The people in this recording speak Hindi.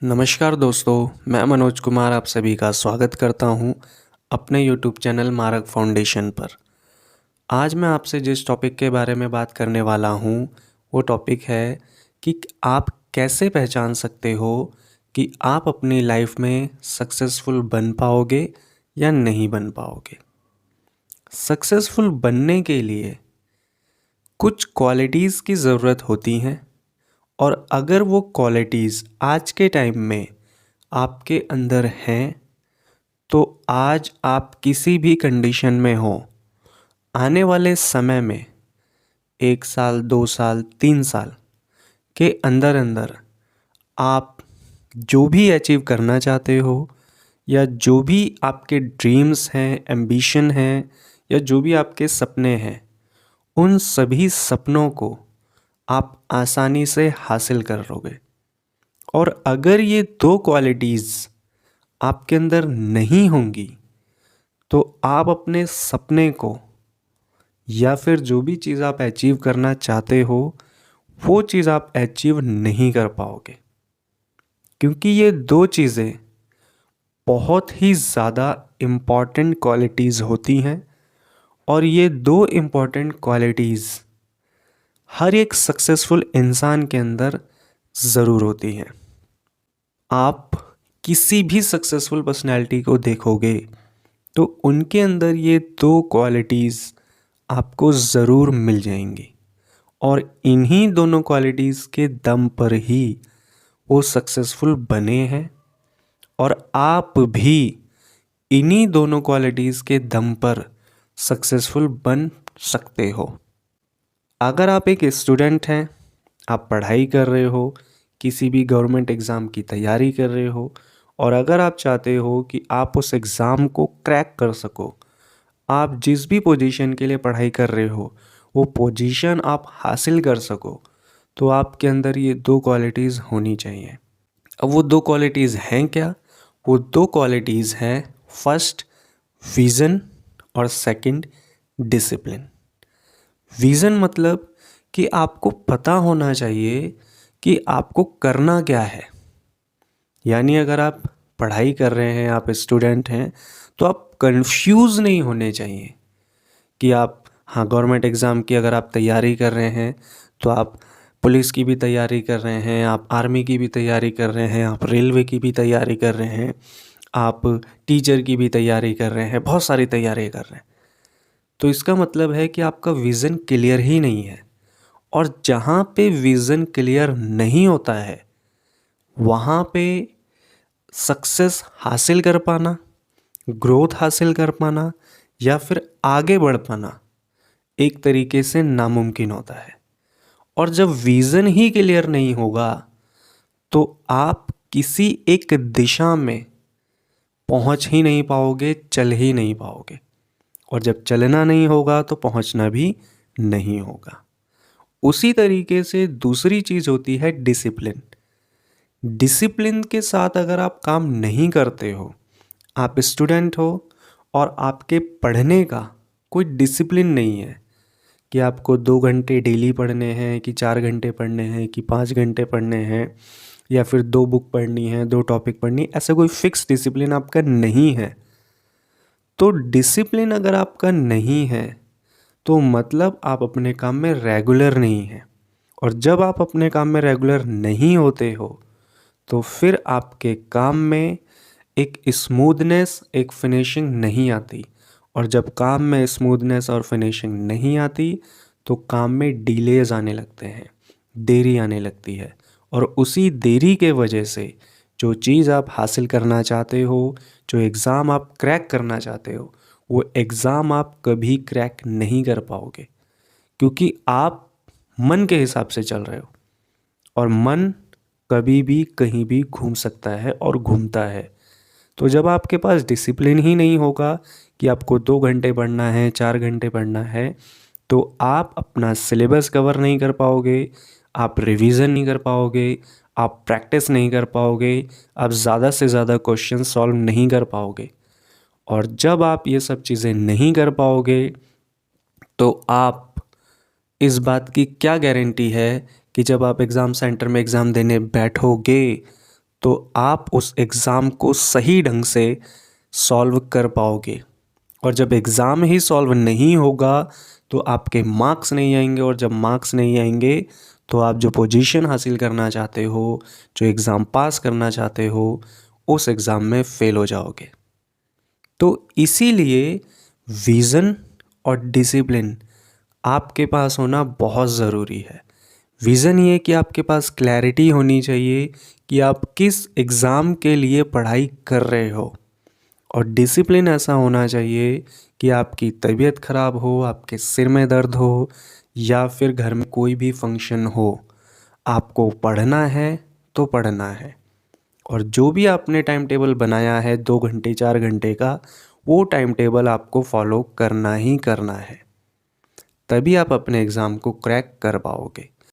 नमस्कार दोस्तों, मैं मनोज कुमार आप सभी का स्वागत करता हूं अपने यूट्यूब चैनल मार्ग फाउंडेशन पर। आज मैं आपसे जिस टॉपिक के बारे में बात करने वाला हूं वो टॉपिक है कि आप कैसे पहचान सकते हो कि आप अपनी लाइफ में सक्सेसफुल बन पाओगे या नहीं बन पाओगे। सक्सेसफुल बनने के लिए कुछ क्वालिटीज़ की ज़रूरत होती हैं और अगर वो क्वालिटीज़ आज के टाइम में आपके अंदर हैं तो आज आप किसी भी कंडीशन में हो, आने वाले समय में 1 साल 2 साल 3 साल के अंदर अंदर आप जो भी अचीव करना चाहते हो या जो भी आपके ड्रीम्स हैं, एम्बिशन हैं या जो भी आपके सपने हैं, उन सभी सपनों को आप आसानी से हासिल कर लोगे। और अगर ये दो क्वालिटीज़ आपके अंदर नहीं होंगी तो आप अपने सपने को या फिर जो भी चीज़ आप अचीव करना चाहते हो वो चीज़ आप अचीव नहीं कर पाओगे, क्योंकि ये दो चीज़ें बहुत ही ज़्यादा इम्पॉर्टेंट क्वालिटीज़ होती हैं और ये दो इम्पॉर्टेंट क्वालिटीज़ हर एक सक्सेसफुल इंसान के अंदर ज़रूर होती हैं। आप किसी भी सक्सेसफुल पर्सनैलिटी को देखोगे तो उनके अंदर ये दो क्वालिटीज़ आपको ज़रूर मिल जाएंगी और इन्हीं दोनों क्वालिटीज़ के दम पर ही वो सक्सेसफुल बने हैं और आप भी इन्हीं दोनों क्वालिटीज़ के दम पर सक्सेसफुल बन सकते हो। अगर आप एक स्टूडेंट हैं, आप पढ़ाई कर रहे हो, किसी भी गवर्नमेंट एग्ज़ाम की तैयारी कर रहे हो और अगर आप चाहते हो कि आप उस एग्ज़ाम को क्रैक कर सको, आप जिस भी पोजीशन के लिए पढ़ाई कर रहे हो वो पोजीशन आप हासिल कर सको, तो आपके अंदर ये दो क्वालिटीज़ होनी चाहिए। अब वो दो क्वालिटीज़ हैं क्या? वो दो क्वालिटीज़ हैं, फर्स्ट विज़न और सेकंड डिसिप्लिन। विज़न मतलब कि आपको पता होना चाहिए कि आपको करना क्या है। यानी अगर आप पढ़ाई कर रहे हैं, आप स्टूडेंट हैं, तो आप कंफ्यूज नहीं होने चाहिए कि आप गवर्नमेंट एग्ज़ाम की अगर आप तैयारी कर रहे हैं तो आप पुलिस की भी तैयारी कर रहे हैं, आप आर्मी की भी तैयारी कर रहे हैं, आप रेलवे की भी तैयारी कर रहे हैं, आप टीचर की भी तैयारी कर रहे हैं, बहुत सारी तैयारी कर रहे हैं, तो इसका मतलब है कि आपका विज़न क्लियर ही नहीं है। और जहाँ पे विज़न क्लियर नहीं होता है वहाँ पे सक्सेस हासिल कर पाना, ग्रोथ हासिल कर पाना या फिर आगे बढ़ पाना एक तरीके से नामुमकिन होता है। और जब विज़न ही क्लियर नहीं होगा तो आप किसी एक दिशा में पहुंच ही नहीं पाओगे, चल ही नहीं पाओगे, और जब चलना नहीं होगा तो पहुंचना भी नहीं होगा। उसी तरीके से दूसरी चीज़ होती है डिसिप्लिन। डिसिप्लिन के साथ अगर आप काम नहीं करते हो, आप स्टूडेंट हो और आपके पढ़ने का कोई डिसिप्लिन नहीं है कि आपको 2 घंटे डेली पढ़ने हैं कि 4 घंटे पढ़ने हैं कि 5 घंटे पढ़ने हैं या फिर 2 बुक पढ़नी है, 2 टॉपिक पढ़नी, ऐसा कोई फिक्स डिसिप्लिन आपका नहीं है, तो डिसिप्लिन अगर आपका नहीं है तो मतलब आप अपने काम में रेगुलर नहीं हैं। और जब आप अपने काम में रेगुलर नहीं होते हो तो फिर आपके काम में एक स्मूथनेस, एक फिनिशिंग नहीं आती, और जब काम में स्मूथनेस और फिनिशिंग नहीं आती तो काम में डिलेज आने लगते हैं, देरी आने लगती है, और उसी देरी के वजह से जो चीज़ आप हासिल करना चाहते हो, जो एग्ज़ाम आप क्रैक करना चाहते हो, वो एग्ज़ाम आप कभी क्रैक नहीं कर पाओगे, क्योंकि आप मन के हिसाब से चल रहे हो और मन कभी भी कहीं भी घूम सकता है और घूमता है। तो जब आपके पास डिसिप्लिन ही नहीं होगा कि आपको 2 घंटे पढ़ना है, 4 घंटे पढ़ना है, तो आप अपना सिलेबस कवर नहीं कर पाओगे, आप रिवीजन नहीं कर पाओगे, आप प्रैक्टिस नहीं कर पाओगे, आप ज़्यादा से ज़्यादा क्वेश्चन सॉल्व नहीं कर पाओगे। और जब आप ये सब चीज़ें नहीं कर पाओगे तो आप इस बात की क्या गारंटी है कि जब आप एग्ज़ाम सेंटर में एग्ज़ाम देने बैठोगे तो आप उस एग्ज़ाम को सही ढंग से सॉल्व कर पाओगे। और जब एग्ज़ाम ही सॉल्व नहीं होगा तो आपके मार्क्स नहीं आएंगे, और जब मार्क्स नहीं आएंगे तो आप जो पोजीशन हासिल करना चाहते हो, जो एग्ज़ाम पास करना चाहते हो, उस एग्ज़ाम में फ़ेल हो जाओगे। तो इसीलिए विज़न और डिसिप्लिन आपके पास होना बहुत ज़रूरी है। विज़न ये कि आपके पास क्लैरिटी होनी चाहिए कि आप किस एग्ज़ाम के लिए पढ़ाई कर रहे हो, और डिसिप्लिन ऐसा होना चाहिए कि आपकी तबीयत ख़राब हो, आपके सिर में दर्द हो, या फिर घर में कोई भी फंक्शन हो, आपको पढ़ना है तो पढ़ना है। और जो भी आपने टाइम टेबल बनाया है 2 घंटे 4 घंटे का, वो टाइम टेबल आपको फॉलो करना ही करना है, तभी आप अपने एग्ज़ाम को क्रैक कर पाओगे।